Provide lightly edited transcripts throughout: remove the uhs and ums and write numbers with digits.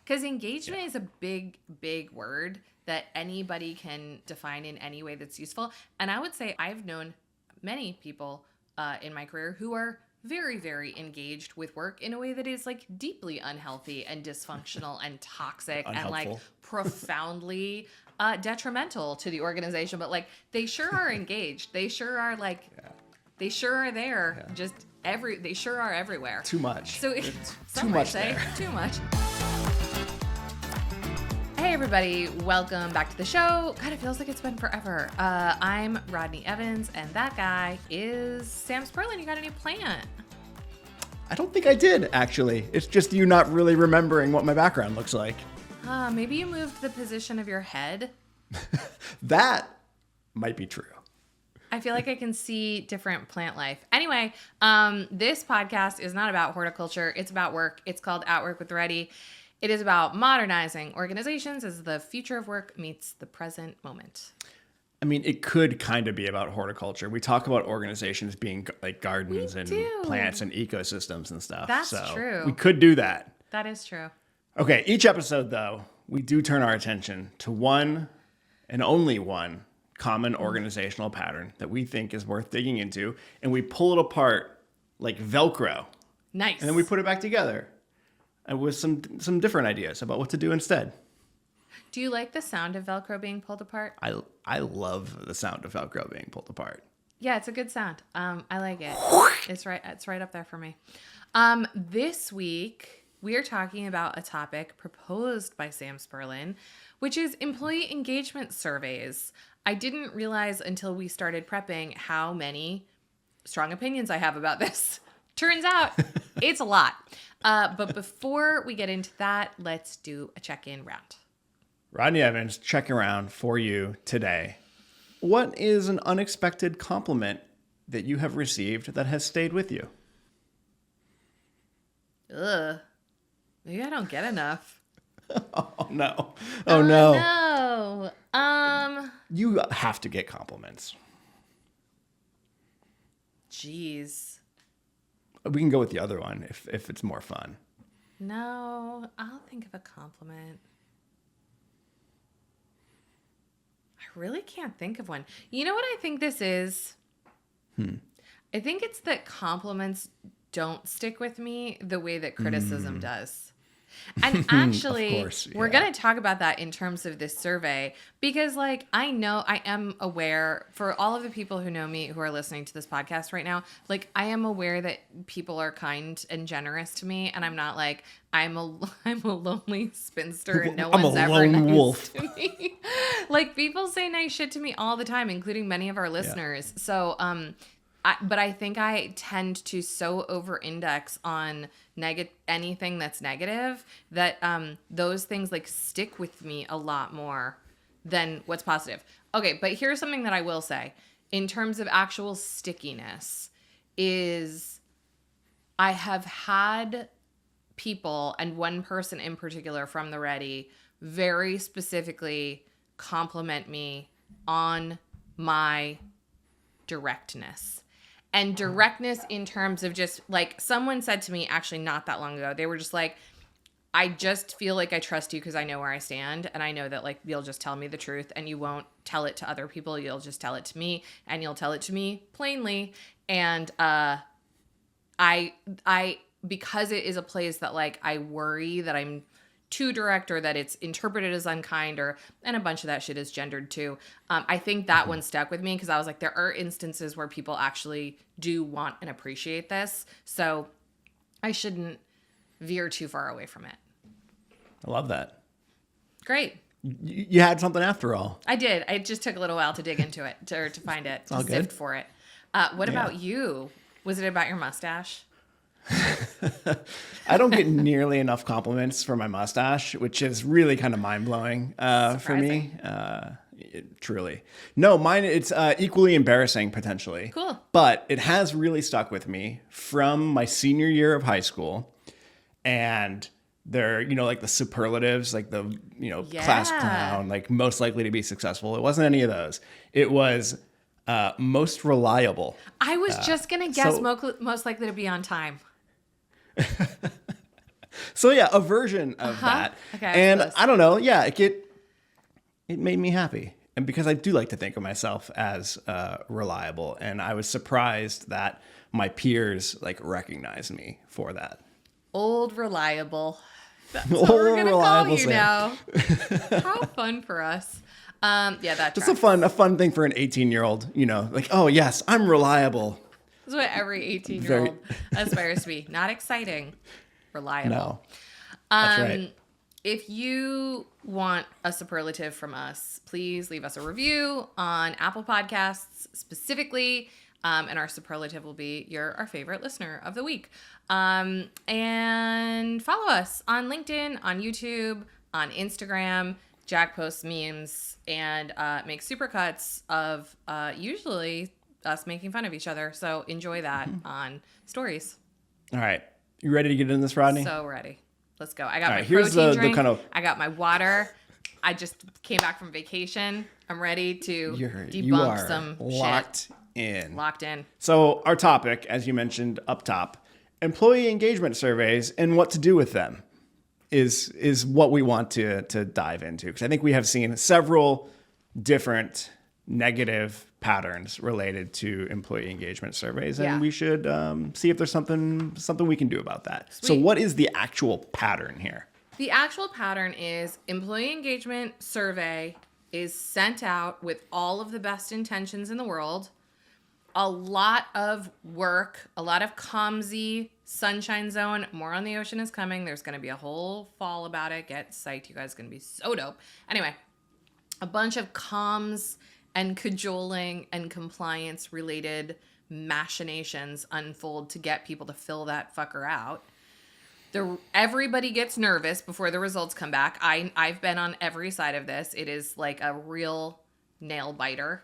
Because engagement is a big, big word that anybody can define in any way that's useful. And I would say I've known many people in my career who are very, very engaged with work in a way that is like deeply unhealthy and dysfunctional and toxic and like profoundly detrimental to the organization. But like they sure are engaged. They sure are like, they sure are there. Just they sure are everywhere. Too much. So too much there. Too much. Hey everybody, welcome back to the show. God, it feels like it's been forever. I'm Rodney Evans, and that guy is Sam Spurlin. You got a new plant. I don't think I did, actually. It's just you not really remembering what my background looks like. Maybe you moved the position of your head. That might be true. I feel like I can see different plant life. Anyway, this podcast is not about horticulture. It's about work. It's called At Work with Reddy. It is about modernizing organizations as the future of work meets the present moment. I mean, it could kind of be about horticulture. We talk about organizations being like gardens and plants and ecosystems and stuff. That's true. We could do that. That is true. Okay, each episode, though, we do turn our attention to one and only one common organizational pattern that we think is worth digging into, and we pull it apart like Velcro. Nice. And then we put it back together with some different ideas about what to do instead. Do you like the sound of Velcro being pulled apart? I love the sound of Velcro being pulled apart. Yeah, it's a good sound. I like it. It's right up there for me. This week we are talking about a topic proposed by Sam Spurlin, which is employee engagement surveys. I didn't realize until we started prepping how many strong opinions I have about this. Turns out it's a lot. But before we get into that, let's do a check-in round. Rodney Evans, checking around for you today. What is an unexpected compliment that you have received that has stayed with you? Ugh. Maybe I don't get enough. Oh, no. Oh, no. You have to get compliments. Jeez. We can go with the other one if it's more fun. No, I'll think of a compliment. I really can't think of one. You know what I think this is? I think it's that compliments don't stick with me the way that criticism does. And actually, we're going to talk about that in terms of this survey because, like, I know I am aware for all of the people who know me who are listening to this podcast right now, like, I am aware that people are kind and generous to me. And I'm not like, I'm a lonely spinster and no one's ever nice to me. Like, people say nice shit to me all the time, including many of our listeners. Yeah. So, but I think I tend to so over-index on anything that's negative that those things like stick with me a lot more than what's positive. Okay, but here's something that I will say in terms of actual stickiness is I have had people, and one person in particular from the Ready, very specifically compliment me on my directness. And directness in terms of just like someone said to me actually not that long ago, they were just like, I just feel like I trust you because I know where I stand. And I know that like you'll just tell me the truth and you won't tell it to other people. You'll just tell it to me and you'll tell it to me plainly. And I because it is a place that like I worry that I'm too direct or that it's interpreted as unkind and a bunch of that shit is gendered too. I think that one stuck with me because I was like, there are instances where people actually do want and appreciate this. So I shouldn't veer too far away from it. I love that. Great. You had something after all. I did. It just took a little while to dig into it, to find it, to sift for it. What about you? Was it about your mustache? I don't get nearly enough compliments for my mustache, which is really kind of mind-blowing for me. Truly. No, mine, it's equally embarrassing potentially. Cool. But it has really stuck with me from my senior year of high school. And they're, like the superlatives, like the, class clown, like most likely to be successful. It wasn't any of those. It was most reliable. I was just going to guess most likely to be on time. So yeah, a version of that. Okay, and I don't know. Yeah, it made me happy. And because I do like to think of myself as reliable, and I was surprised that my peers like recognized me for that. Old reliable. That's what we're gonna call you now. How fun for us. That just a fun thing for an 18-year-old. You know, like, oh yes, I'm reliable. This is what every 18-year-old aspires to be. Not exciting, reliable. No, that's right. If you want a superlative from us, please leave us a review on Apple Podcasts specifically, and our superlative will be you're our favorite listener of the week. And follow us on LinkedIn, on YouTube, on Instagram. Jack posts memes and makes supercuts of usually us making fun of each other. So enjoy that on stories. All right. You ready to get in this, Rodney? So ready. Let's go. I got my protein drink. The I got my water. I just came back from vacation. I'm ready to debunk some locked shit. Locked in. So our topic, as you mentioned up top, employee engagement surveys and what to do with them is what we want to dive into. Because I think we have seen several different negative patterns related to employee engagement surveys, and we should see if there's something we can do about that. Sweet. So what is the actual pattern here? The actual pattern is employee engagement survey is sent out with all of the best intentions in the world. A lot of work, a lot of comsy, sunshine zone, more on the ocean is coming. There's going to be a whole fall about it. Get psyched. You guys are going to be so dope. Anyway, a bunch of comms and cajoling and compliance related machinations unfold to get people to fill that fucker out. Everybody gets nervous before the results come back. I've been on every side of this. It is like a real nail biter.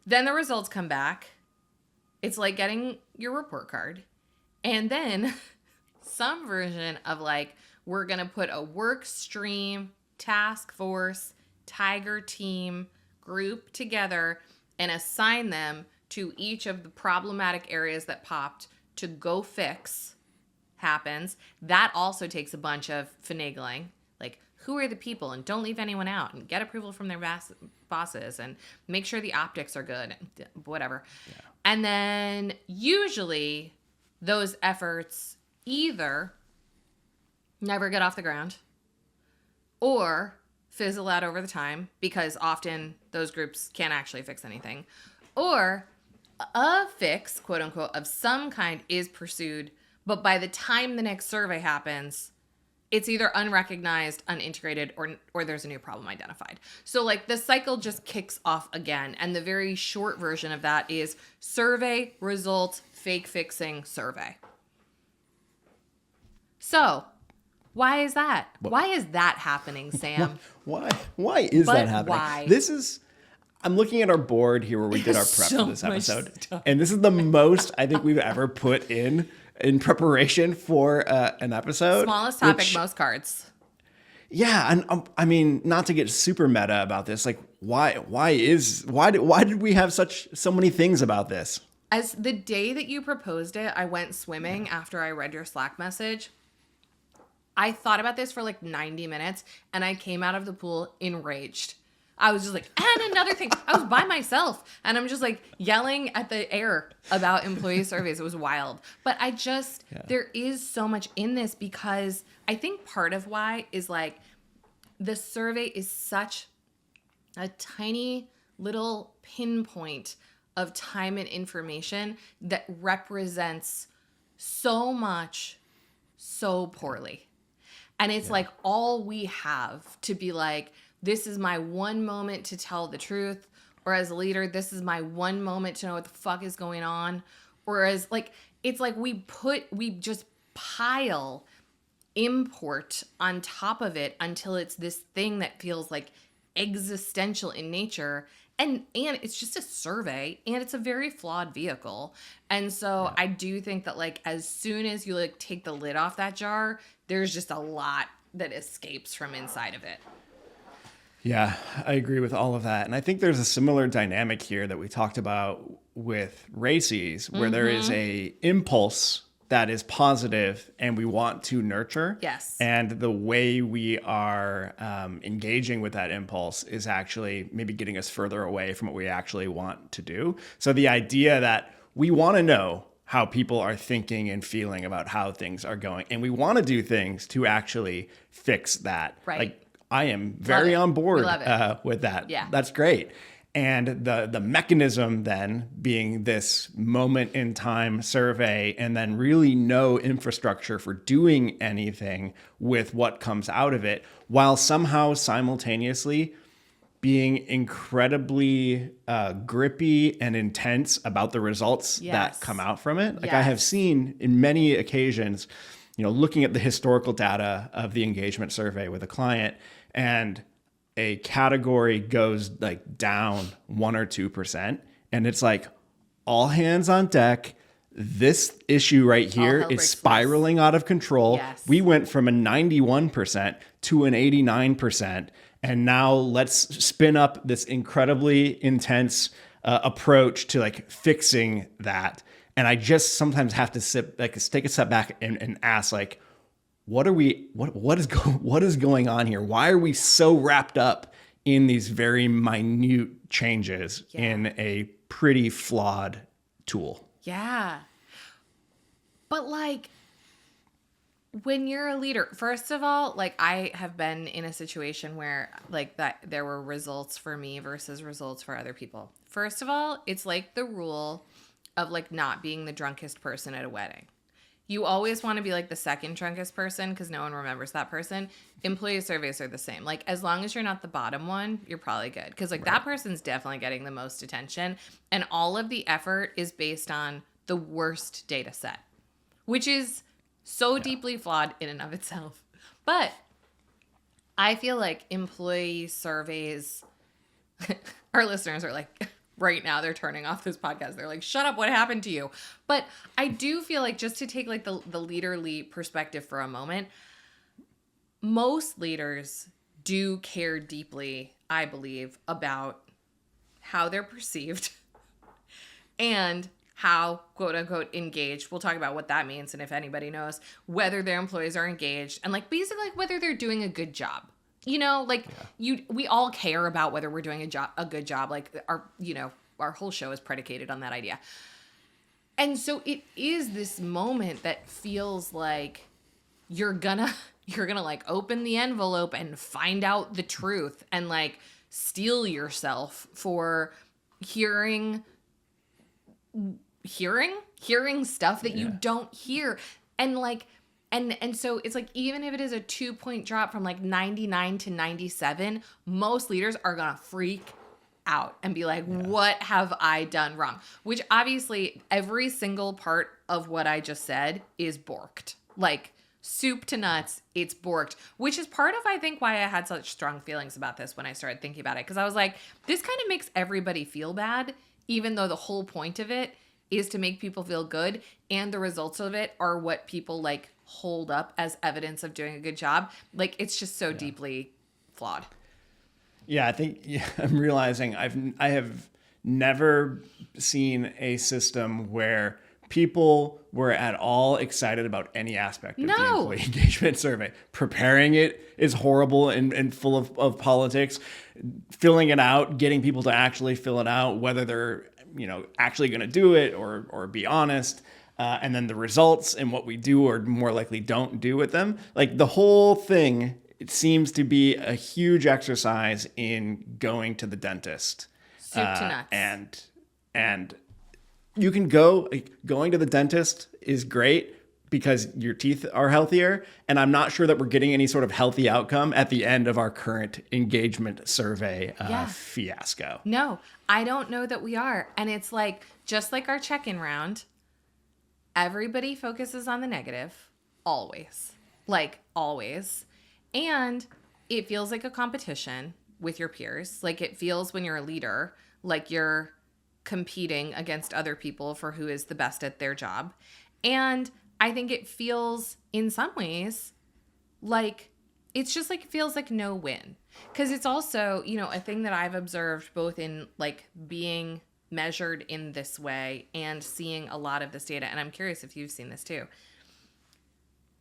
Then the results come back. It's like getting your report card. And then some version of like, we're going to put a work stream, task force, tiger team group together and assign them to each of the problematic areas that popped to go fix happens. That also takes a bunch of finagling. Like, who are the people? And don't leave anyone out. And get approval from their bosses. And make sure the optics are good. Whatever. Yeah. And then usually those efforts either never get off the ground or fizzle out over the time, because often those groups can't actually fix anything. Or a fix, quote unquote, of some kind is pursued, but by the time the next survey happens, it's either unrecognized, unintegrated, or there's a new problem identified. So like the cycle just kicks off again. And the very short version of that is survey results, fake fixing survey. So why is that? Why is that happening, Sam? Why is that happening? Why? I'm looking at our board here where we did our prep for this episode. And this is the most I think we've ever put in preparation for an episode. Smallest topic, most cards. Yeah, and I mean, not to get super meta about this, like why did we have so many things about this? As the day that you proposed it, I went swimming after I read your Slack message. I thought about this for like 90 minutes and I came out of the pool enraged. I was just like, and another thing, I was by myself and I'm just like yelling at the air about employee surveys. It was wild. But there is so much in this, because I think part of why is like the survey is such a tiny little pinpoint of time and information that represents so much so poorly. And it's like all we have to be like, this is my one moment to tell the truth. Or as a leader, this is my one moment to know what the fuck is going on. Or as like, it's like we just pile import on top of it until it's this thing that feels like existential in nature. And it's just a survey, and it's a very flawed vehicle. And so I do think that like as soon as you like take the lid off that jar, there's just a lot that escapes from inside of it. Yeah, I agree with all of that. And I think there's a similar dynamic here that we talked about with races, where there is a impulse that is positive and we want to nurture. Yes. And the way we are engaging with that impulse is actually maybe getting us further away from what we actually want to do. So the idea that we want to know how people are thinking and feeling about how things are going, and we want to do things to actually fix that. Right. Like, I am very on board with that. Yeah. That's great. And the mechanism then being this moment in time survey, and then really no infrastructure for doing anything with what comes out of it, while somehow simultaneously being incredibly grippy and intense about the results that come out from it. Like, I have seen in many occasions, looking at the historical data of the engagement survey with a client, and a category goes like down 1 or 2%, and it's like all hands on deck. This issue right here is spiraling out of control. Yes. We went from a 91% to an 89%, and now let's spin up this incredibly intense approach to like fixing that. And I just sometimes have to take a step back and ask, like, what is going on here? Why are we so wrapped up in these very minute changes in a pretty flawed tool? Yeah. But like, when you're a leader, first of all, like, I have been in a situation where like that there were results for me versus results for other people. First of all, it's like the rule of like not being the drunkest person at a wedding. You always want to be like the second drunkest person because no one remembers that person. Employee surveys are the same. Like, as long as you're not the bottom one, you're probably good. Because like that person's definitely getting the most attention. And all of the effort is based on the worst data set, which is so deeply flawed in and of itself. But I feel like employee surveys, our listeners are like, right now they're turning off this podcast. They're like, shut up, what happened to you? But I do feel like, just to take like the leaderly perspective for a moment, most leaders do care deeply, I believe, about how they're perceived and how, quote unquote, engaged. We'll talk about what that means, and if anybody knows, whether their employees are engaged, and like basically like whether they're doing a good job. We all care about whether we're doing a good job. Like, our whole show is predicated on that idea. And so it is this moment that feels like you're gonna like open the envelope and find out the truth, and like steel yourself for hearing stuff that you don't hear. And like, And so it's like, even if it is a 2-point drop from like 99 to 97, most leaders are going to freak out and be like, what have I done wrong? Which obviously every single part of what I just said is borked. Like, soup to nuts, it's borked. Which is part of, I think, why I had such strong feelings about this when I started thinking about it. Because I was like, this kind of makes everybody feel bad, even though the whole point of it is to make people feel good. And the results of it are what people like hold up as evidence of doing a good job. Like, it's just so deeply flawed. Yeah, I think I'm realizing I have never seen a system where people were at all excited about any aspect of the employee engagement survey. Preparing it is horrible and full of politics. Filling it out, getting people to actually fill it out, whether they're actually going to do it or be honest. And then the results and what we do or more likely don't do with them. Like, the whole thing, it seems to be a huge exercise in going to the dentist. Soup to nuts. And you can going to the dentist is great because your teeth are healthier. And I'm not sure that we're getting any sort of healthy outcome at the end of our current engagement survey fiasco. No, I don't know that we are. And it's like, just like our check-in round, everybody focuses on the negative, always. Like, always. And it feels like a competition with your peers. Like, it feels, when you're a leader, like you're competing against other people for who is the best at their job. And I think it feels, in some ways, like it's just like, it feels like no win. Because it's also, a thing that I've observed both in like being measured in this way and seeing a lot of this data, and I'm curious if you've seen this too.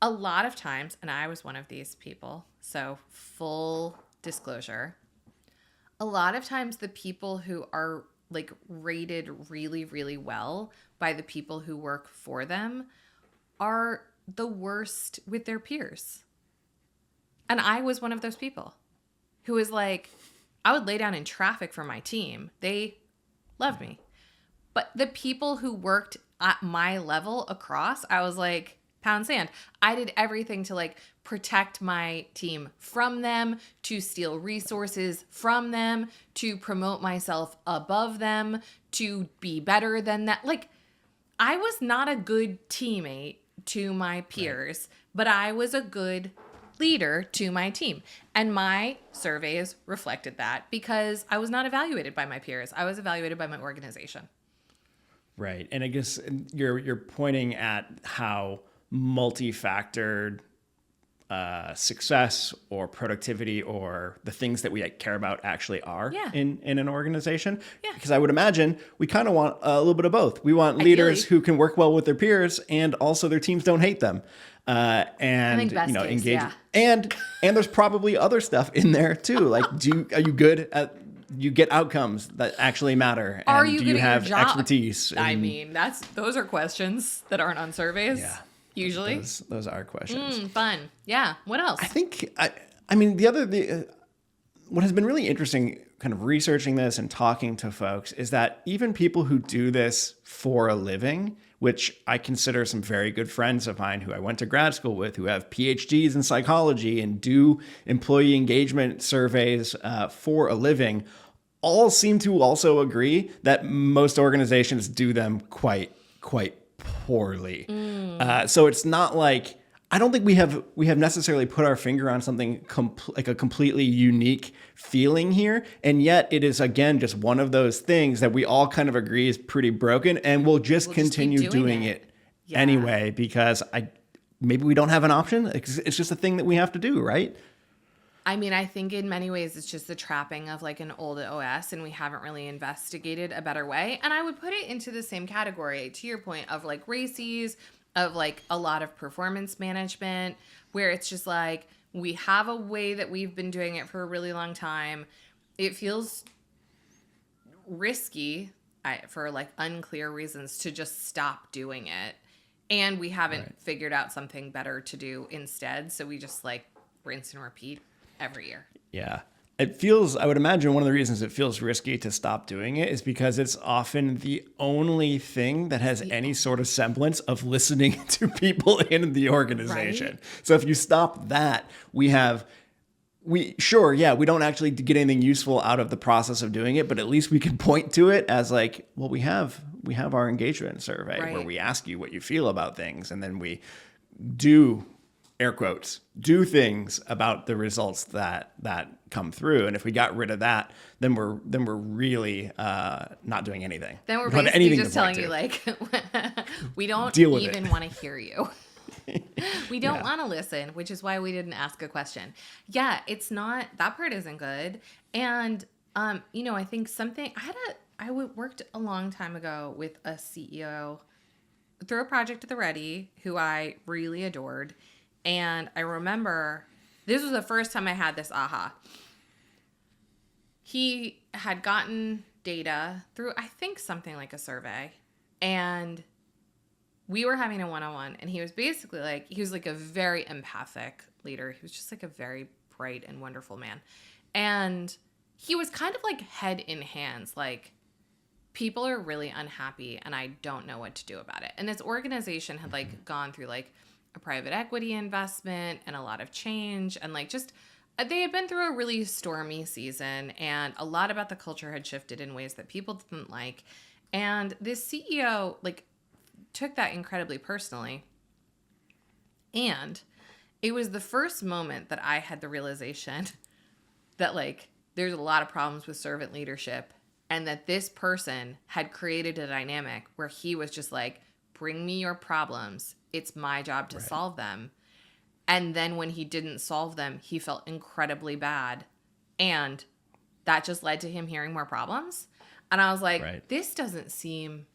A lot of times, and I was one of these people, so full disclosure, a lot of times the people who are like rated really, really well by the people who work for them are the worst with their peers. And I was one of those people who was like, I would lay down in traffic for my team. They loved me. But the people who worked at my level across, I was like, pound sand. I did everything to like protect my team from them, to steal resources from them, to promote myself above them, to be better than that. Like, I was not a good teammate to my peers, but I was a good leader to my team. And my surveys reflected that because I was not evaluated by my peers. I was evaluated by my organization. Right. And I guess you're pointing at how multi-factored success or productivity or the things that we care about actually are in an organization. Yeah. Because I would imagine we kind of want a little bit of both. We want leaders who can work well with their peers and also their teams don't hate them. And you know, engage. And there's probably other stuff in there too. Like, are you good at you get outcomes that actually matter? And are you do you have your job? expertise? I mean, those are questions that aren't on surveys. Yeah. Usually. Those are questions. Fun. Yeah. What else? I think, I mean, what has been really interesting kind of researching this and talking to folks is that even people who do this for a living, which I consider some very good friends of mine who I went to grad school with, who have PhDs in psychology and do employee engagement surveys for a living, all seem to also agree that most organizations do them quite poorly. So it's not like, I don't think we have necessarily put our finger on something like a completely unique feeling here. And yet it is, again, just one of those things that we all kind of agree is pretty broken, and we'll just continue doing it anyway, because maybe we don't have an option. It's just a thing that we have to do, right? I mean, I think in many ways it's just the trapping of like an old OS, and we haven't really investigated a better way. And I would put it into the same category, to your point, of like races, of like a lot of performance management, where it's just like, we have a way that we've been doing it for a really long time. It feels risky for like unclear reasons to just stop doing it. And we haven't figured out something better to do instead. So we just like rinse and repeat every year. Yeah. It feels, I would imagine one of the reasons it feels risky to stop doing it is because it's often the only thing that has any sort of semblance of listening to people in the organization. Right? So if you stop that, we don't actually get anything useful out of the process of doing it, but at least we can point to it as like, well, we have our engagement survey where we ask you what you feel about things, and then we do, air quotes, do things about the results that come through. And if we got rid of that, then we're really not doing anything. Then we're basically just telling you like, we don't even want to hear you. We don't want to listen, which is why we didn't ask a question. Yeah, it's not, that part isn't good. And, you know, I think I worked a long time ago with a CEO through a project at the Ready who I really adored. And I remember this was the first time I had this aha. He had gotten data through, I think, something like a survey. And we were having a one-on-one. And he was basically like, he was like a very empathic leader. He was just like a very bright and wonderful man. And he was kind of like head in hands, like, people are really unhappy and I don't know what to do about it. And this organization had like gone through like a private equity investment and a lot of change, and like just they had been through a really stormy season, and a lot about the culture had shifted in ways that people didn't like. And this CEO like took that incredibly personally. And it was the first moment that I had the realization that like there's a lot of problems with servant leadership, and that this person had created a dynamic where he was just like, bring me your problems. It's my job to solve them. And then when he didn't solve them, he felt incredibly bad. And that just led to him hearing more problems. And I was like, this doesn't seem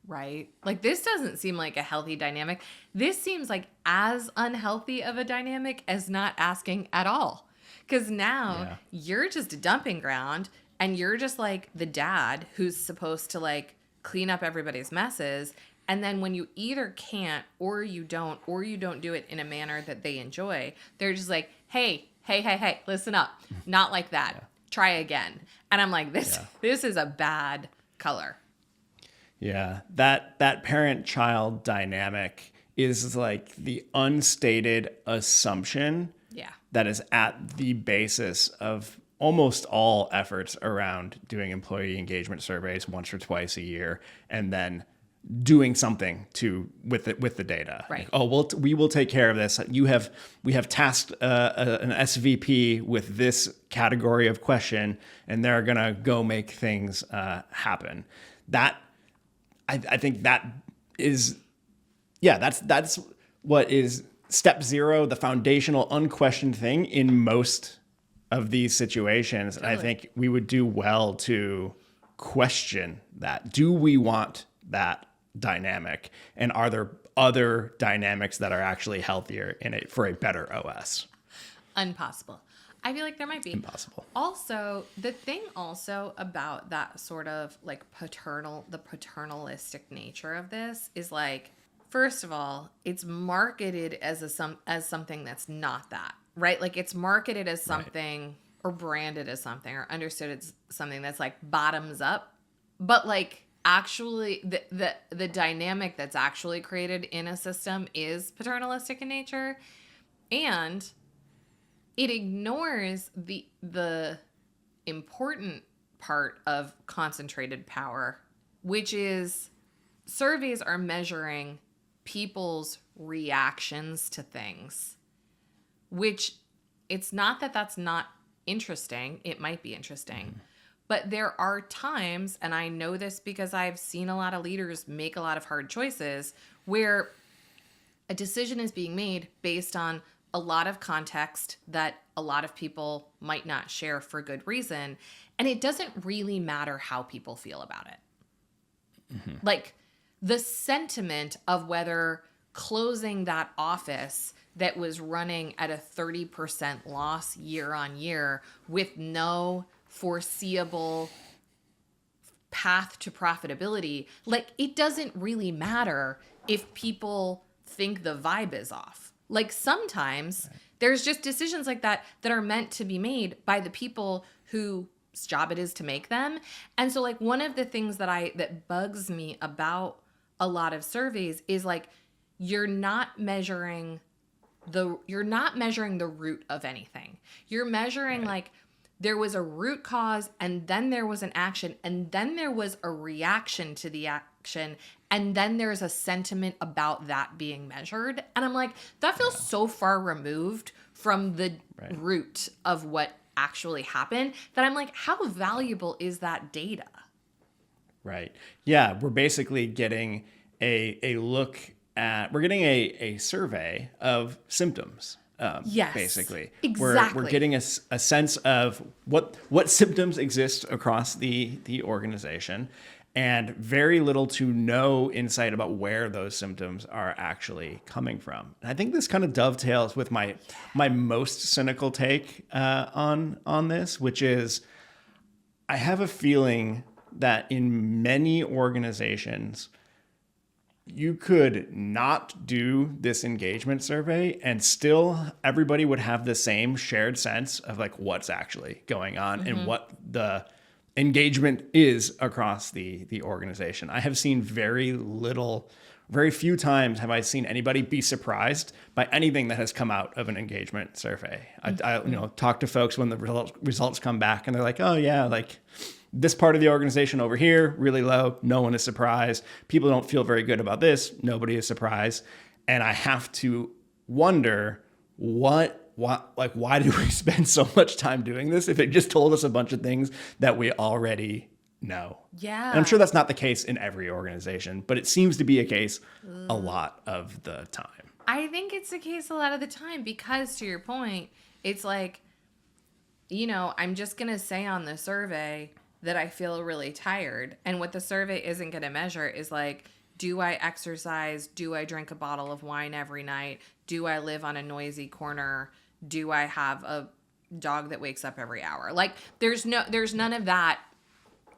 right. Like, this doesn't seem like a healthy dynamic. This seems like as unhealthy of a dynamic as not asking at all. Because now you're just a dumping ground and you're just like the dad who's supposed to like clean up everybody's messes. And then when you either can't or you don't do it in a manner that they enjoy, they're just like, hey, listen up. Not like that. Yeah. Try again. And I'm like, this is a bad color. Yeah. That parent-child dynamic is like the unstated assumption that is at the basis of almost all efforts around doing employee engagement surveys once or twice a year, and then doing something with the data. Right. Like, we will take care of this. We have tasked an SVP with this category of question, and they're gonna go make things happen. That I think that is that's what is step zero, the foundational, unquestioned thing in most of these situations. Totally. And I think we would do well to question that. Do we want that dynamic? And are there other dynamics that are actually healthier in it for a better OS? Impossible. I feel like there might be. Impossible. Also, the thing also about that sort of like the paternalistic nature of this is like, first of all, it's marketed as something that's not that, right? Like it's marketed as something or branded as something or understood as something that's like bottoms up, but like actually the dynamic that's actually created in a system is paternalistic in nature, and it ignores the important part of concentrated power, which is surveys are measuring people's reactions to things, which it's not that that's not interesting. It might be interesting. But there are times, and I know this because I've seen a lot of leaders make a lot of hard choices, where a decision is being made based on a lot of context that a lot of people might not share for good reason. And it doesn't really matter how people feel about it. Mm-hmm. Like the sentiment of whether closing that office that was running at a 30% loss year on year with no foreseeable path to profitability, like it doesn't really matter if people think the vibe is off. Like sometimes there's just decisions like that that are meant to be made by the people whose job it is to make them. And so like one of the things that bugs me about a lot of surveys is like you're not measuring the root of anything. You're measuring like there was a root cause, and then there was an action, and then there was a reaction to the action, and then there's a sentiment about that being measured. And I'm like, that feels so far removed from the root of what actually happened that I'm like, how valuable is that data? Right. Yeah, we're basically getting a look at, we're getting a survey of symptoms. Yes, basically. Exactly. We're getting a sense of what symptoms exist across the organization, and very little to no insight about where those symptoms are actually coming from. And I think this kind of dovetails with my most cynical take on this, which is I have a feeling that in many organizations, you could not do this engagement survey and still everybody would have the same shared sense of like what's actually going on and what the engagement is across the organization. I have seen very few times have I seen anybody be surprised by anything that has come out of an engagement survey. I talk to folks when the results come back and they're like, oh yeah, like this part of the organization over here, really low. No one is surprised. People don't feel very good about this. Nobody is surprised. And I have to wonder why do we spend so much time doing this if it just told us a bunch of things that we already know? Yeah. And I'm sure that's not the case in every organization, but it seems to be a case a lot of the time. I think it's the case a lot of the time because, to your point, it's like, I'm just going to say on the survey, that I feel really tired. And what the survey isn't going to measure is like, do I exercise? Do I drink a bottle of wine every night? Do I live on a noisy corner? Do I have a dog that wakes up every hour? Like there's none of that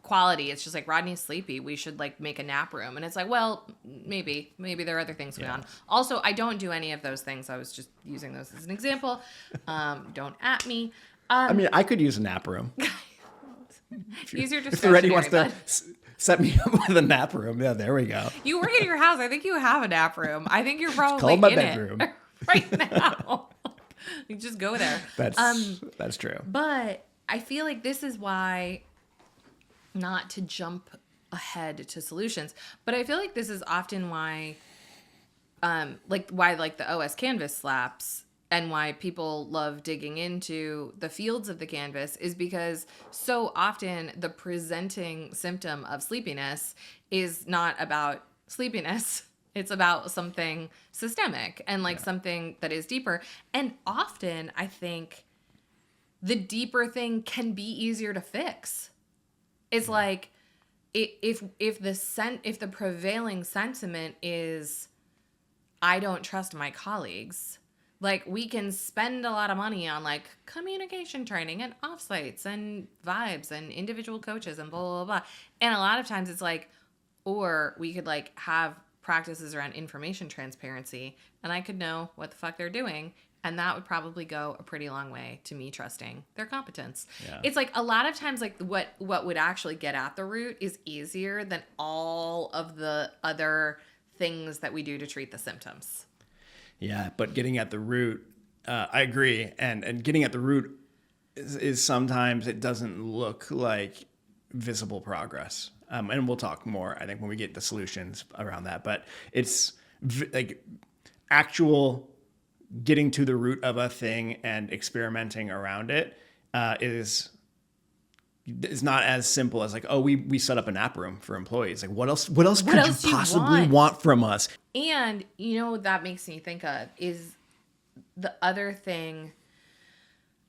quality. It's just like, Rodney's sleepy. We should like make a nap room. And it's like, well, maybe there are other things going on. Also, I don't do any of those things. I was just using those as an example. Don't at me. I mean, I could use a nap room. Use your discretionary. If Reddy wants to set me up with a nap room, yeah, there we go. You work at your house. I think you have a nap room. I think you're probably called my in bedroom it right now. You just go there. That's true. But I feel like this is why, not to jump ahead to solutions, but I feel like this is often why, why the OS canvas slaps and why people love digging into the fields of the canvas is because so often the presenting symptom of sleepiness is not about sleepiness. It's about something systemic and something that is deeper. And often I think the deeper thing can be easier to fix. It's like if the prevailing sentiment is I don't trust my colleagues, like we can spend a lot of money on like communication training and offsites and vibes and individual coaches and blah, blah, blah. And a lot of times it's like, or we could like have practices around information transparency and I could know what the fuck they're doing. And that would probably go a pretty long way to me trusting their competence. Yeah. It's like a lot of times like what would actually get at the root is easier than all of the other things that we do to treat the symptoms. Yeah, but getting at the root, I agree. And getting at the root is sometimes it doesn't look like visible progress. And we'll talk more, I think, when we get the solutions around that. But it's like actual getting to the root of a thing and experimenting around it is not as simple as like, oh, we set up a nap room for employees. Like what else could you possibly want from us? And you know what that makes me think of is the other thing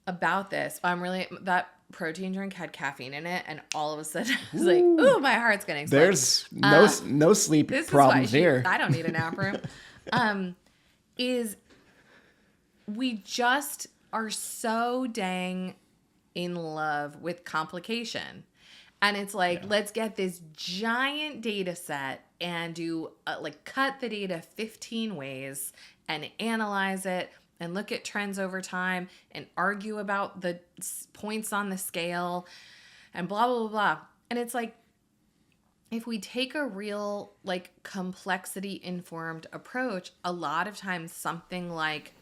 about this. That protein drink had caffeine in it, and all of a sudden I was like, ooh, my heart's gonna explode. There's no sleep problems here. I don't need a nap room. Is we just are so dang in love with complication. And it's like, let's get this giant data set and do cut the data 15 ways and analyze it and look at trends over time and argue about the points on the scale and blah, blah, blah, blah. And it's like, if we take a real complexity informed approach, a lot of times something like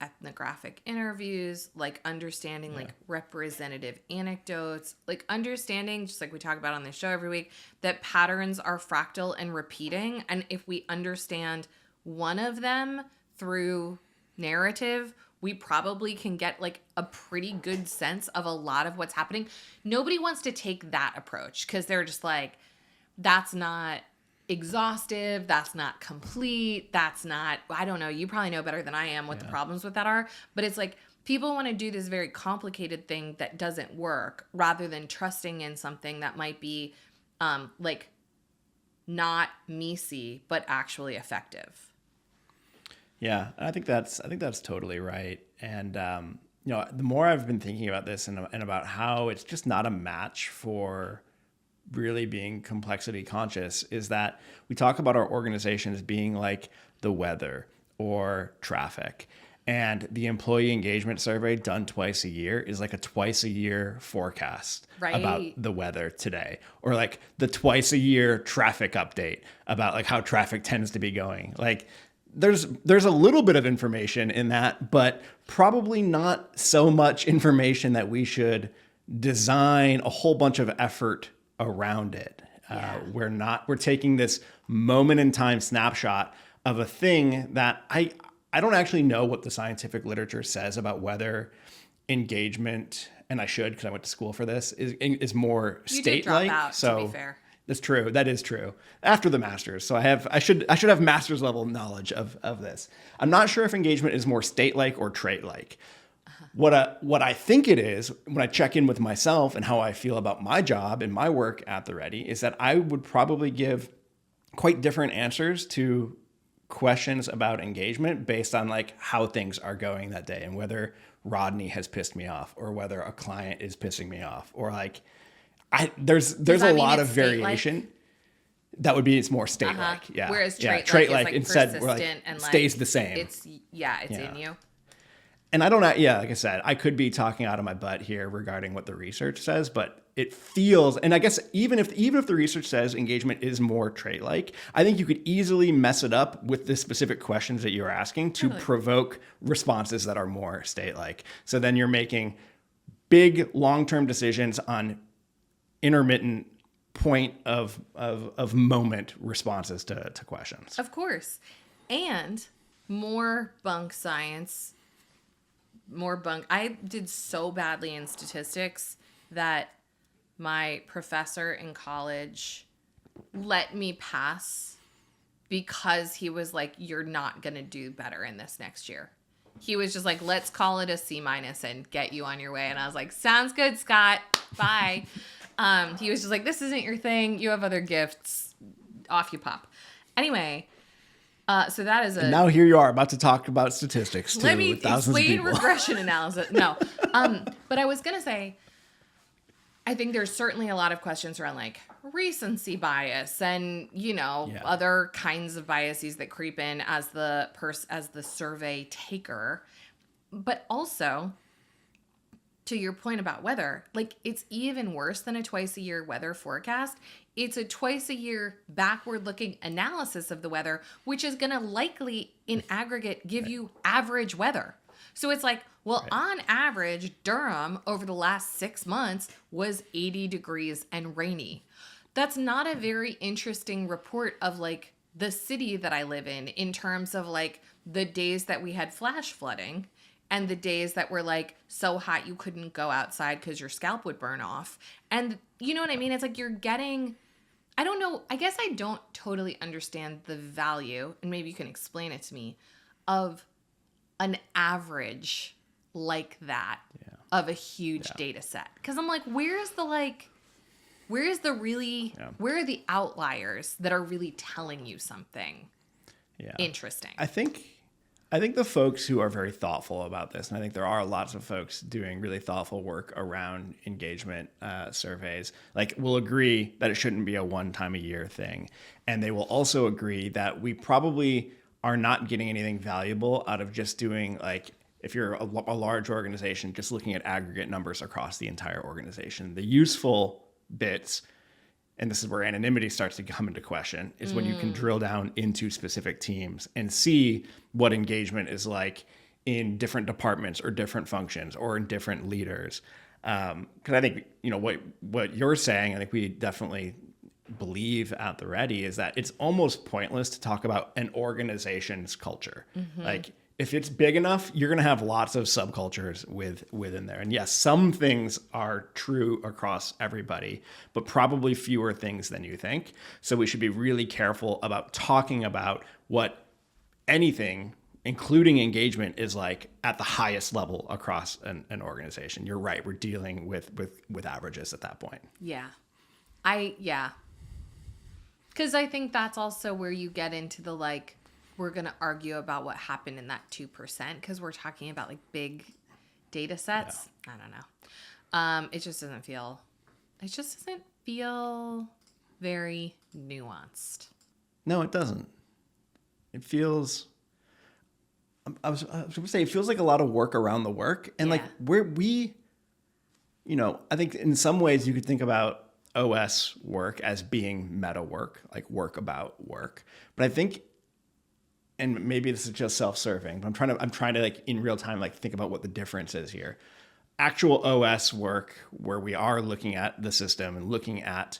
ethnographic interviews, understanding representative anecdotes, understanding, just like we talk about on this show every week, that patterns are fractal and repeating. And if we understand one of them through narrative, we probably can get a pretty good sense of a lot of what's happening. Nobody wants to take that approach because they're just like, that's not exhaustive, that's not complete, that's not, I don't know, you probably know better than I am what the problems with that are, but it's like people want to do this very complicated thing that doesn't work rather than trusting in something that might be not messy but actually effective. Yeah, I think that's totally right. And the more I've been thinking about this and about how it's just not a match for really being complexity conscious, is that we talk about our organization as being like the weather or traffic. And the employee engagement survey done twice a year is like a twice a year forecast about the weather today, or like the twice a year traffic update about how traffic tends to be going. There's a little bit of information in that, but probably not so much information that we should design a whole bunch of effort around it. We're taking this moment in time snapshot of a thing that I don't actually know what the scientific literature says about whether engagement, and I should because I went to school for this, is more state-like. So to be fair. That's true. That is true. After the master's. So I should have master's level knowledge of this. I'm not sure if engagement is more state-like or trait-like. What I think it is when I check in with myself and how I feel about my job and my work at the Ready is that I would probably give quite different answers to questions about engagement based on like how things are going that day and whether Rodney has pissed me off or whether a client is pissing me off or like there's a lot of variation. That would be, it's more state-like. Yeah. Whereas trait-like like instead we're like, and like stays the same. It's in you. And I don't know, like I said, I could be talking out of my butt here regarding what the research says, but it feels, and I guess even if the research says engagement is more trait-like, I think you could easily mess it up with the specific questions that you're asking to provoke responses that are more state-like. So then you're making big long-term decisions on intermittent point of moment responses to questions. Of course. And more bunk science, I did so badly in statistics that my professor in college let me pass because he was like, you're not going to do better in this next year. He was just like, let's call it a C- and get you on your way. And I was like, sounds good, Scott. Bye. He was just like, this isn't your thing. You have other gifts. Off you pop. Anyway, so that is and now here you are about to talk about statistics too. Let me with thousands explain of people. regression analysis. No. But I was going to say, I think there's certainly a lot of questions around like recency bias and, other kinds of biases that creep in as the survey taker. But also, to your point about weather, like it's even worse than a twice a year weather forecast. It's a twice a year backward looking analysis of the weather, which is going to likely in aggregate give you average weather. So it's like, well, on average, Durham over the last 6 months was 80 degrees and rainy. That's not a very interesting report of like the city that I live in terms of like the days that we had flash flooding and the days that were like so hot you couldn't go outside because your scalp would burn off. And you know what I mean? It's like you're getting, I don't know, I guess I don't totally understand the value, and maybe you can explain it to me, of an average like that of a huge data set. Because I'm like, where are the outliers that are really telling you something interesting? I think the folks who are very thoughtful about this, and I think there are lots of folks doing really thoughtful work around engagement surveys, like will agree that it shouldn't be a one time a year thing. And they will also agree that we probably are not getting anything valuable out of just doing like, if you're a large organization, just looking at aggregate numbers across the entire organization. The useful bits, and this is where anonymity starts to come into question, is when you can drill down into specific teams and see what engagement is like in different departments or different functions or in different leaders. Because I think, what you're saying, I think we definitely believe at the Ready is that it's almost pointless to talk about an organization's culture. Mm-hmm. Like if it's big enough, you're going to have lots of subcultures within there. And yes, some things are true across everybody, but probably fewer things than you think. So we should be really careful about talking about what anything, including engagement, is like at the highest level across an organization. You're right. We're dealing with averages at that point. Yeah. Because I think that's also where you get into the like, we're going to argue about what happened in that 2% because we're talking about like big data sets. Yeah. I don't know. It just doesn't feel very nuanced. No, it doesn't. It feels, I was going to say, it feels like a lot of work around the work. And like I think in some ways you could think about OS work as being meta work, like work about work. But I think, and maybe this is just self-serving, but I'm trying to like in real time, like think about what the difference is here. Actual OS work where we are looking at the system and looking at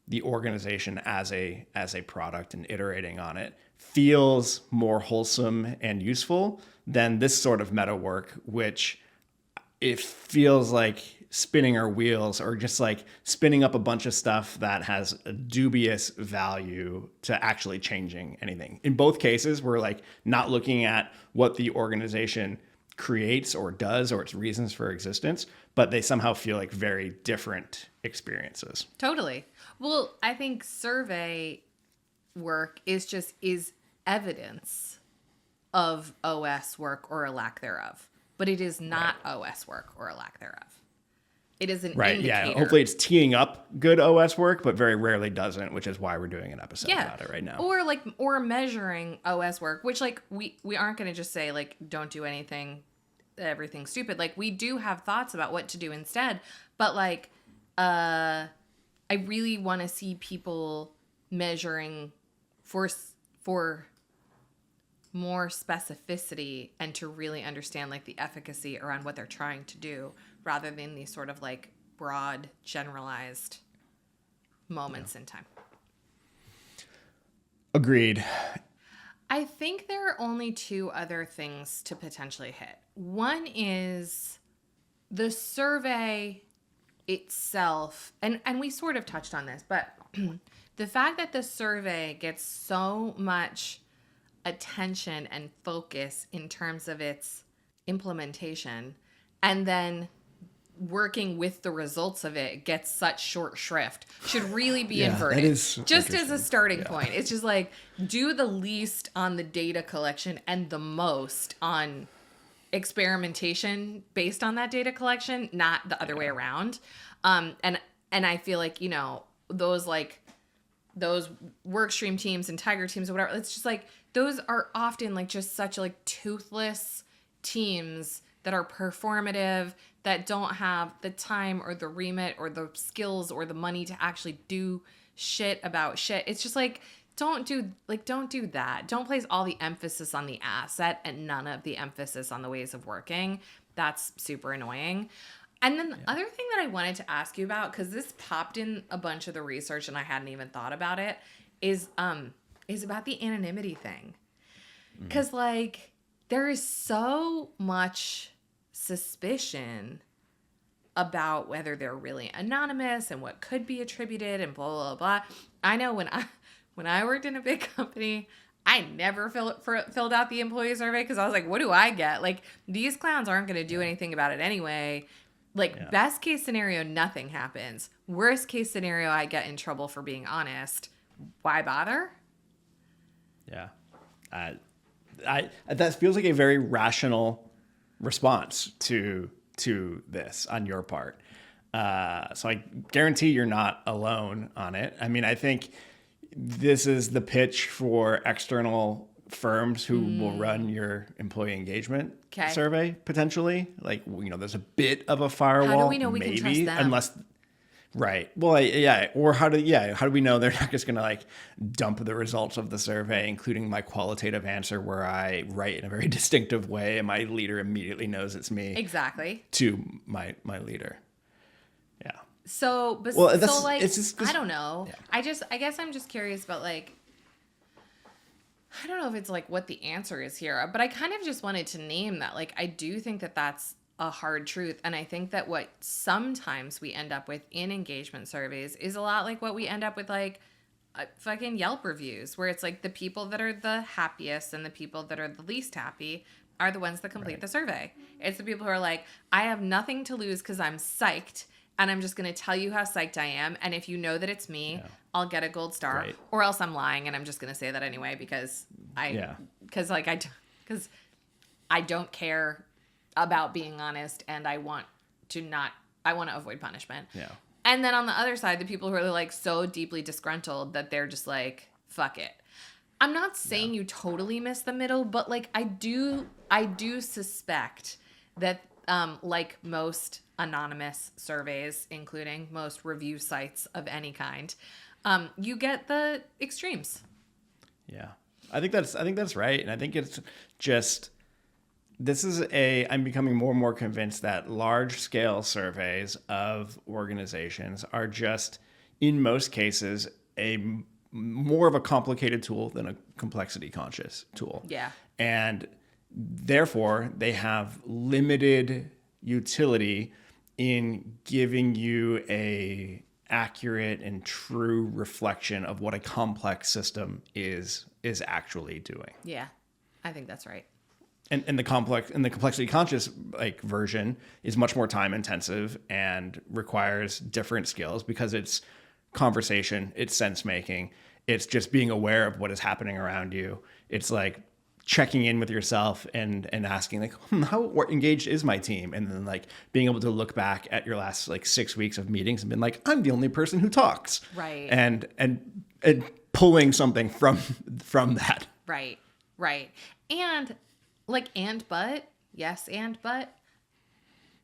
the organization as a product and iterating on it feels more wholesome and useful than this sort of meta work, which it feels like spinning our wheels or just like spinning up a bunch of stuff that has a dubious value to actually changing anything. In both cases, we're like not looking at what the organization creates or does or its reasons for existence, but they somehow feel like very different experiences. Totally. Well, I think survey work is evidence of OS work or a lack thereof, but it is not OS work or a lack thereof. It is an indicator. Yeah. Hopefully it's teeing up good OS work, but very rarely doesn't, which is why we're doing an episode about it right now. Or measuring OS work, which like we aren't going to just say like don't do everything stupid. Like we do have thoughts about what to do instead, but like I really want to see people measuring for more specificity and to really understand like the efficacy around what they're trying to do rather than these sort of like broad generalized moments in time. Agreed. I think there are only two other things to potentially hit. One is the survey itself, and we sort of touched on this, but the fact that the survey gets so much attention and focus in terms of its implementation, and then working with the results of it gets such short shrift should really be inverted. That is just as a starting point. It's just like do the least on the data collection and the most on experimentation based on that data collection, not the other way around. And I feel like, you know, those work stream teams and tiger teams or whatever, it's just like those are often like just such like toothless teams that are performative, that don't have the time or the remit or the skills or the money to actually do shit about shit. It's just like, don't do that. Don't place all the emphasis on the asset and none of the emphasis on the ways of working. That's super annoying. And then the other thing that I wanted to ask you about, because this popped in a bunch of the research and I hadn't even thought about it, is about the anonymity thing. Because like there is so much suspicion about whether they're really anonymous and what could be attributed and blah, blah, blah. I know when I worked in a big company, I never filled out the employee survey because I was like, what do I get? Like, these clowns aren't going to do anything about it anyway. Like, best case scenario, nothing happens. Worst case scenario, I get in trouble for being honest. Why bother? Yeah. That feels like a very rational response to this on your part. So I guarantee you're not alone on it. I mean, I think this is the pitch for external firms who will run your employee engagement survey potentially. Like, you know, there's a bit of a firewall. How do we know we can trust them? Unless, right. Well, yeah. Or how do we know they're not just going to like dump the results of the survey, including my qualitative answer where I write in a very distinctive way and my leader immediately knows it's me. Exactly. To my leader. Yeah. I don't know. Yeah. I guess I'm just curious about like, I don't know if it's like what the answer is here, but I kind of just wanted to name that. Like, I do think that that's a hard truth. And I think that what sometimes we end up with in engagement surveys is a lot like what we end up with like fucking Yelp reviews, where it's like the people that are the happiest and the people that are the least happy are the ones that complete the survey. It's the people who are like, I have nothing to lose because I'm psyched. And I'm just going to tell you how psyched I am. And if you know that it's me, I'll get a gold star. Right. Or else I'm lying and I'm just going to say that anyway because I don't care about being honest and I want to avoid punishment. Yeah. And then on the other side, the people who are like so deeply disgruntled that they're just like, fuck it. I'm not saying you totally miss the middle, but like I do suspect that like most anonymous surveys, including most review sites of any kind, you get the extremes. Yeah, I think that's right, and I think it's just I'm becoming more and more convinced that large scale surveys of organizations are just, in most cases, more of a complicated tool than a complexity conscious tool. Yeah, and therefore they have limited utility in giving you a accurate and true reflection of what a complex system is actually doing. Yeah, I think that's right. and the complexity conscious like version is much more time intensive and requires different skills because it's conversation, it's sense making, it's just being aware of what is happening around you. It's like checking in with yourself and asking like, how engaged is my team? And then like being able to look back at your last like 6 weeks of meetings and been like, I'm the only person who talks. Right. And pulling something from that. Right. And like, but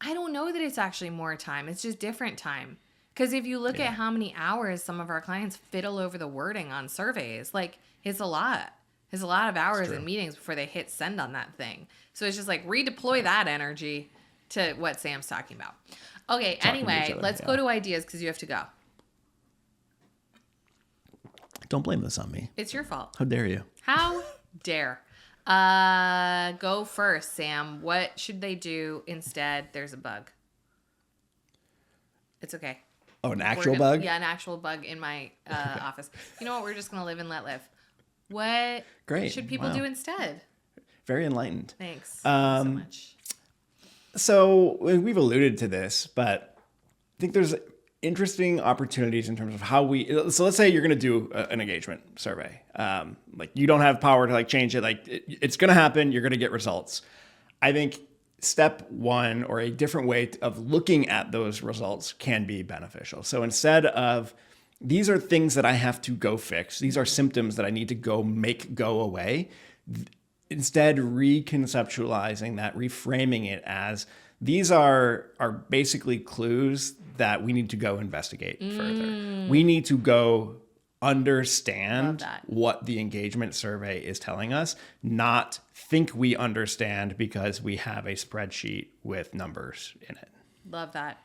I don't know that it's actually more time. It's just different time. Because if you look at how many hours some of our clients fiddle over the wording on surveys, like it's a lot. It's a lot of hours in meetings before they hit send on that thing. So it's just like redeploy that energy to what Sam's talking about. Okay, anyway, let's go to ideas because you have to go. Don't blame this on me. It's your fault. How dare you? How dare. Go first, Sam. What should they do instead? There's a bug. It's okay. Oh, an actual bug? Yeah, an actual bug in my office. You know what? We're just going to live and let live. What should people do instead? Very enlightened. Thanks so much. So we've alluded to this, but I think there's interesting opportunities in terms of how so let's say you're going to do an engagement survey. Like you don't have power to like change it. Like it's going to happen. You're going to get results. I think step one or a different way of looking at those results can be beneficial. So instead of these are things that I have to go fix, these are symptoms that I need to go make go away, instead reconceptualizing that, reframing it as these are basically clues that we need to go investigate further. We need to go understand what the engagement survey is telling us, not think we understand because we have a spreadsheet with numbers in it. Love that.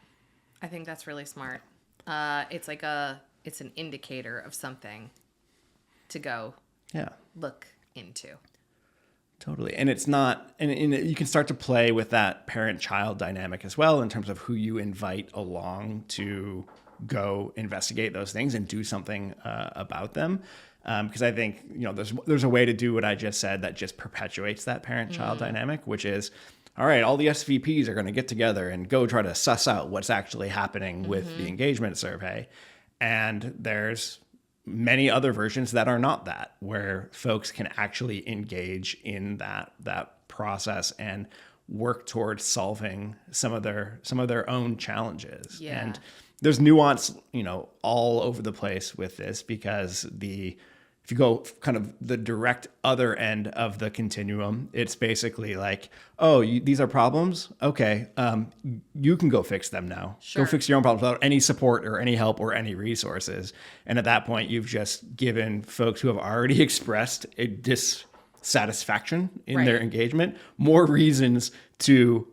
I think that's really smart. It's an indicator of something to go look into. Totally. And it's not, and you can start to play with that parent-child dynamic as well in terms of who you invite along to go investigate those things and do something about them. Because I think, there's a way to do what I just said that just perpetuates that parent-child dynamic, which is, all right, all the SVPs are going to get together and go try to suss out what's actually happening with the engagement survey. And there's many other versions that are not that, where folks can actually engage in that process and work towards solving some of their own challenges. Yeah. And there's nuance, all over the place with this because if you go kind of the direct other end of the continuum, it's basically like, these are problems. Okay. You can go fix them now. Sure. Go fix your own problems without any support or any help or any resources. And at that point, you've just given folks who have already expressed a dissatisfaction in their engagement more reasons to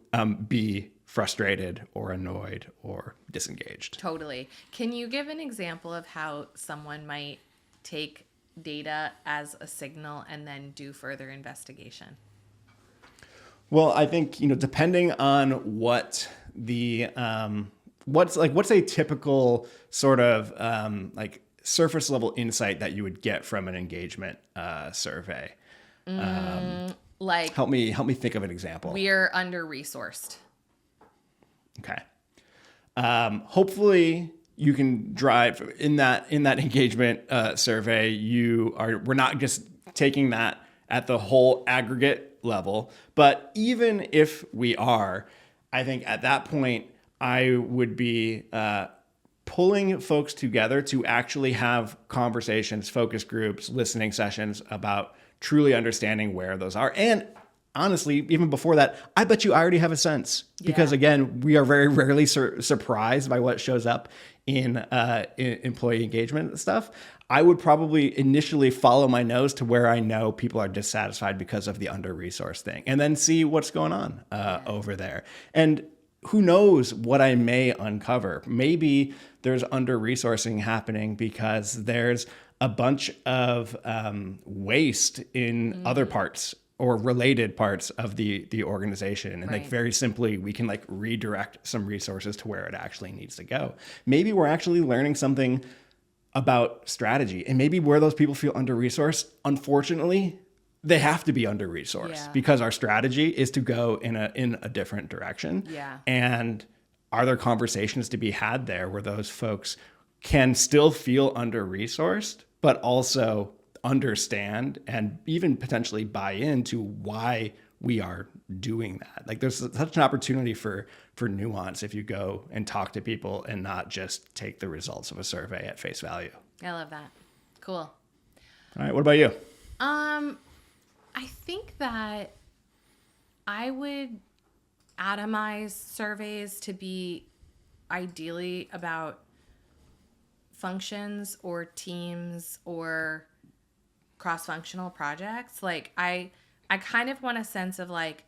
be frustrated or annoyed or disengaged. Totally. Can you give an example of how someone might take data as a signal and then do further investigation? Well, I think, depending on what what's a typical sort of like surface level insight that you would get from an engagement survey. Like help me think of an example. We're under-resourced. Okay. Hopefully you can drive in that engagement survey. We're not just taking that at the whole aggregate level, but even if we are, I think at that point I would be pulling folks together to actually have conversations, focus groups, listening sessions about truly understanding where those are. And honestly, even before that, I bet you already have a sense because again, we are very rarely surprised by what shows up in employee engagement stuff. I would probably initially follow my nose to where I know people are dissatisfied because of the under-resourced thing and then see what's going on over there. And who knows what I may uncover. Maybe there's under-resourcing happening because there's a bunch of waste in other parts or related parts of the organization. And like very simply, we can like redirect some resources to where it actually needs to go. Maybe we're actually learning something about strategy and maybe where those people feel under-resourced, unfortunately, they have to be under-resourced because our strategy is to go in a different direction. Yeah. And are there conversations to be had there where those folks can still feel under-resourced, but also understand and even potentially buy into why we are doing that? Like there's such an opportunity for nuance if you go and talk to people and not just take the results of a survey at face value. I love that. Cool. All right. What about you? I think that I would atomize surveys to be ideally about functions or teams or cross-functional projects. Like I kind of want a sense of like,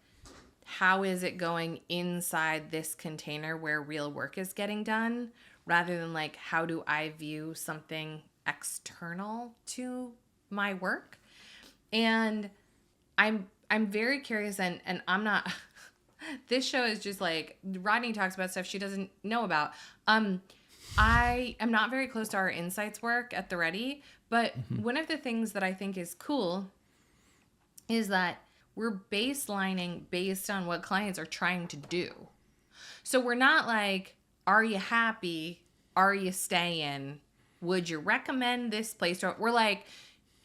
how is it going inside this container where real work is getting done, rather than like, how do I view something external to my work? And I'm very curious, and I'm not this show is just like Rodney talks about stuff she doesn't know about. I am not very close to our insights work at the Ready, but one of the things that I think is cool is that we're baselining based on what clients are trying to do. So we're not like, are you happy? Are you staying? Would you recommend this place? We're like,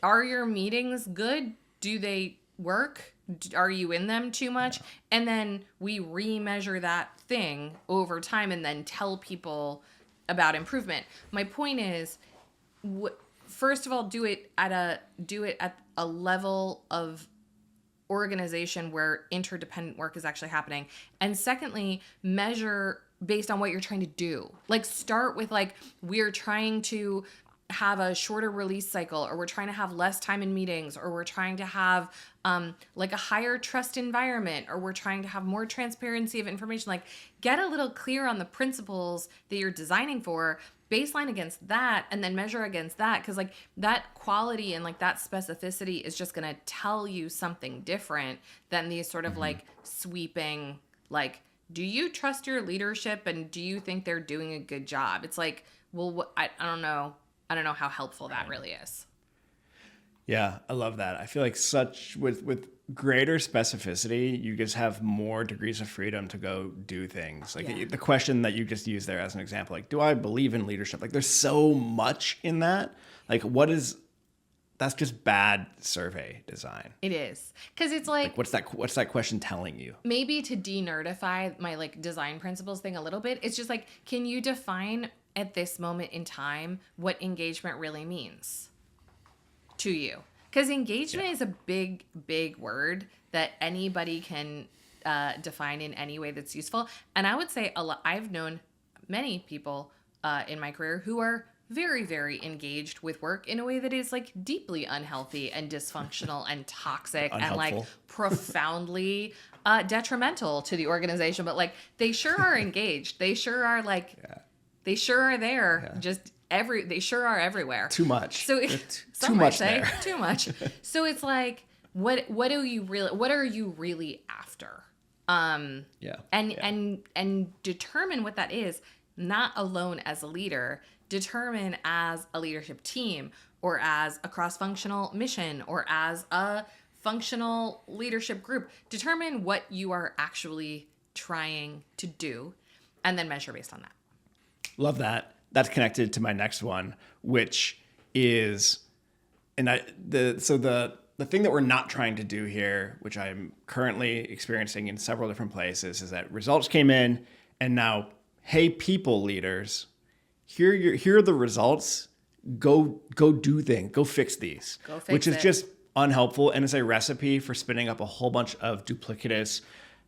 are your meetings good? Do they work? Are you in them too much? Yeah. And then we remeasure that thing over time and then tell people about improvement. My point is, first of all, do it at a level of organization where interdependent work is actually happening. And secondly, measure based on what you're trying to do. Like start with like, we're trying to have a shorter release cycle, or we're trying to have less time in meetings, or we're trying to have like a higher trust environment, or we're trying to have more transparency of information. Like get a little clear on the principles that you're designing for, baseline against that, and then measure against that. Because like that quality and like that specificity is just going to tell you something different than these sort of like sweeping, like, do you trust your leadership and do you think they're doing a good job? It's like, well, I don't know. I don't know how helpful that really is. Yeah, I love that. I feel like with greater specificity, you just have more degrees of freedom to go do things. Like the question that you just used there as an example, like, do I believe in leadership? Like there's so much in that. Like that's just bad survey design. It is. Because it's like what's that question telling you? Maybe to de-nerdify my like design principles thing a little bit, it's just like, can you define at this moment in time what engagement really means to you? Because engagement is a big, big word that anybody can define in any way that's useful. And I would say I've known many people in my career who are very, very engaged with work in a way that is like deeply unhealthy and dysfunctional and toxic and like profoundly detrimental to the organization. But like they sure are engaged. They sure are like... Yeah. They sure are there. Yeah. They sure are everywhere. Too much. So too much say there. Too much. So it's like, what are you really after? And determine what that is, not alone as a leader, determine as a leadership team, or as a cross-functional mission, or as a functional leadership group. Determine what you are actually trying to do, and then measure based on that. Love that. That's connected to my next one, which is, the thing that we're not trying to do here, which I'm currently experiencing in several different places, is that results came in, and now, hey, people leaders, here are the results. Go do things. Go fix these. Which is just unhelpful, and is a recipe for spinning up a whole bunch of duplicitous,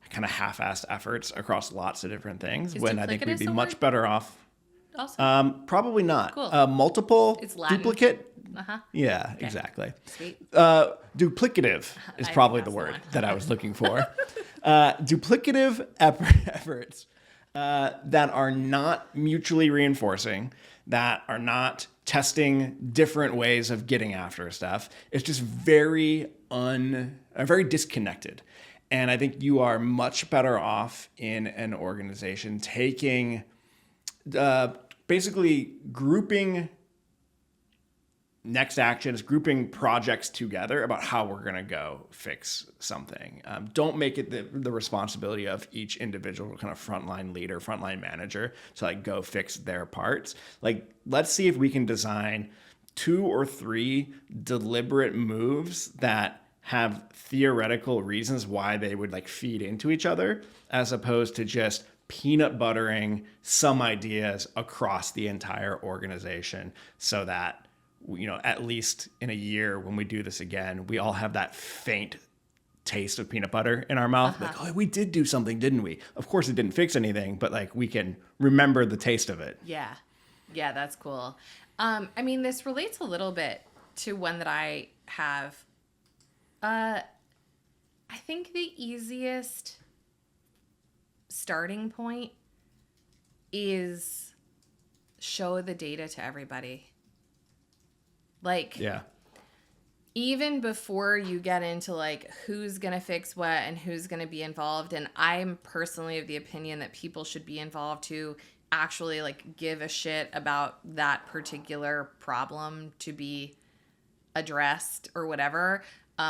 kind of half-assed efforts across lots of different things. When I think we'd be much better off. Also? Probably not. Cool. Multiple, it's Latin. Duplicate. Yeah, okay. Exactly. Sweet. Duplicative is probably the word that I was looking for. Duplicative efforts that are not mutually reinforcing, that are not testing different ways of getting after stuff. It's just very disconnected. And I think you are much better off in an organization taking... basically grouping next actions, grouping projects together about how we're going to go fix something. Don't make it the responsibility of each individual kind of frontline leader, frontline manager to like go fix their parts. Like, let's see if we can design 2 or 3 deliberate moves that have theoretical reasons why they would like feed into each other, as opposed to just peanut buttering some ideas across the entire organization, so that, you know, at least in a year when we do this again, we all have that faint taste of peanut butter in our mouth. Like, oh, we did do something, didn't we? Of course it didn't fix anything, but like we can remember the taste of it. Yeah. Yeah, that's cool. I mean, this relates a little bit to one that I have. I think the easiest starting point is show the data to everybody. Like, yeah, even before you get into like who's going to fix what and who's going to be involved. And I'm personally of the opinion that people should be involved to actually like give a shit about that particular problem to be addressed or whatever,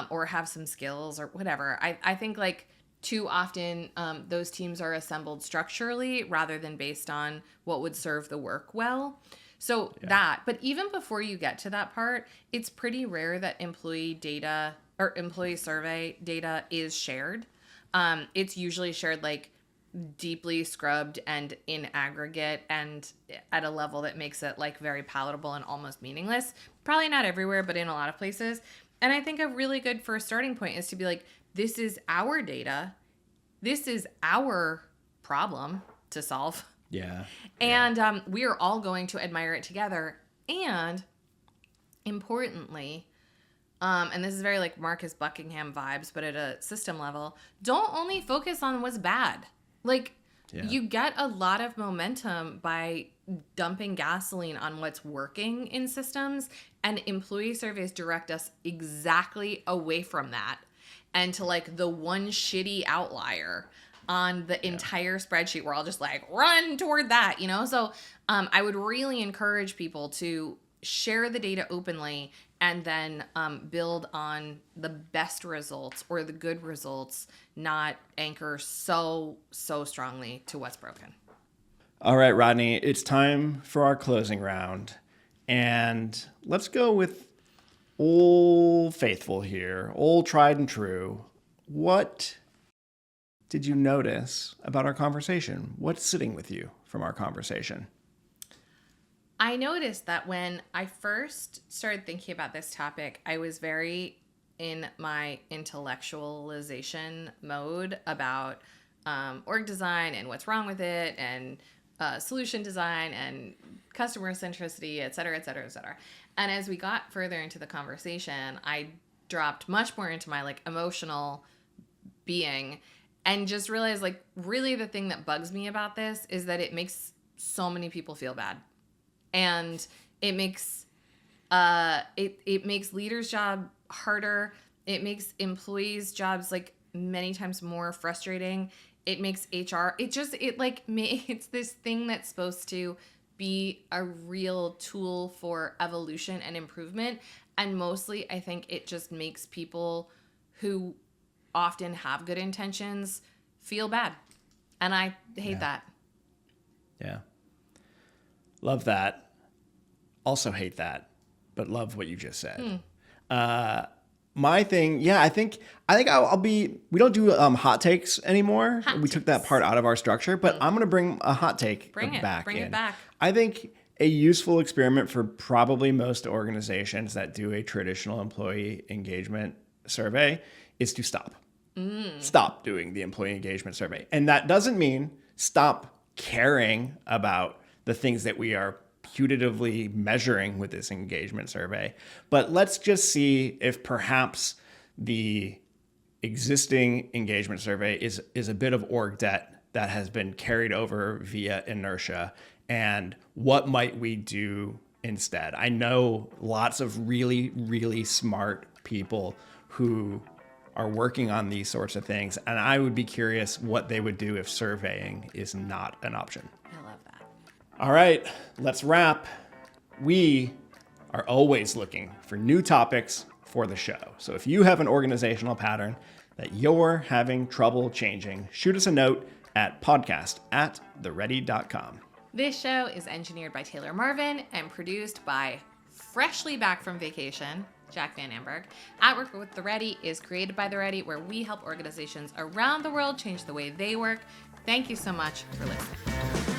or have some skills or whatever. I think like too often those teams are assembled structurally rather than based on what would serve the work well. So but even before you get to that part, it's pretty rare that employee data or employee survey data is shared. It's usually shared like deeply scrubbed and in aggregate and at a level that makes it like very palatable and almost meaningless. Probably not everywhere, but in a lot of places. And I think a really good first starting point is to be like, this is our data. This is our problem to solve. Yeah. And we are all going to admire it together. And importantly, and this is very like Marcus Buckingham vibes, but at a system level, don't only focus on what's bad. Like, you get a lot of momentum by dumping gasoline on what's working in systems, and employee surveys direct us exactly away from that and to like the one shitty outlier on the entire spreadsheet. We're all just like, run toward that, you know? So I would really encourage people to share the data openly and then build on the best results or the good results, not anchor so strongly to what's broken. All right, Rodney, it's time for our closing round. And let's go with Old Faithful here, old tried and true. What did you notice about our conversation? What's sitting with you from our conversation? I noticed that when I first started thinking about this topic, I was very in my intellectualization mode about org design and what's wrong with it, and solution design and customer centricity, et cetera, et cetera, et cetera. And as we got further into the conversation, I dropped much more into my like emotional being and just realized like really the thing that bugs me about this is that it makes so many people feel bad. And it makes it makes leaders' job harder. It makes employees' jobs like many times more frustrating. It makes HR. It's this thing that's supposed to be a real tool for evolution and improvement. And mostly, I think it just makes people who often have good intentions feel bad. And I hate that. Yeah. Love that. Also hate that, but love what you just said. My thing, I think I'll be, we don't do hot takes anymore. We took that part out of our structure, but I'm going to bring a hot take back. Bring it back. I think a useful experiment for probably most organizations that do a traditional employee engagement survey is to stop. Stop doing the employee engagement survey. And that doesn't mean stop caring about the things that we are putatively measuring with this engagement survey. But let's just see if perhaps the existing engagement survey is a bit of org debt that has been carried over via inertia, and what might we do instead? I know lots of really, really smart people who are working on these sorts of things, and I would be curious what they would do if surveying is not an option. I love that. All right, let's wrap. We are always looking for new topics for the show. So if you have an organizational pattern that you're having trouble changing, shoot us a note at podcast@theredi.com. This show is engineered by Taylor Marvin and produced by freshly back from vacation, Jack Van Amberg. At Work with the Ready is created by the Ready, where we help organizations around the world change the way they work. Thank you so much for listening.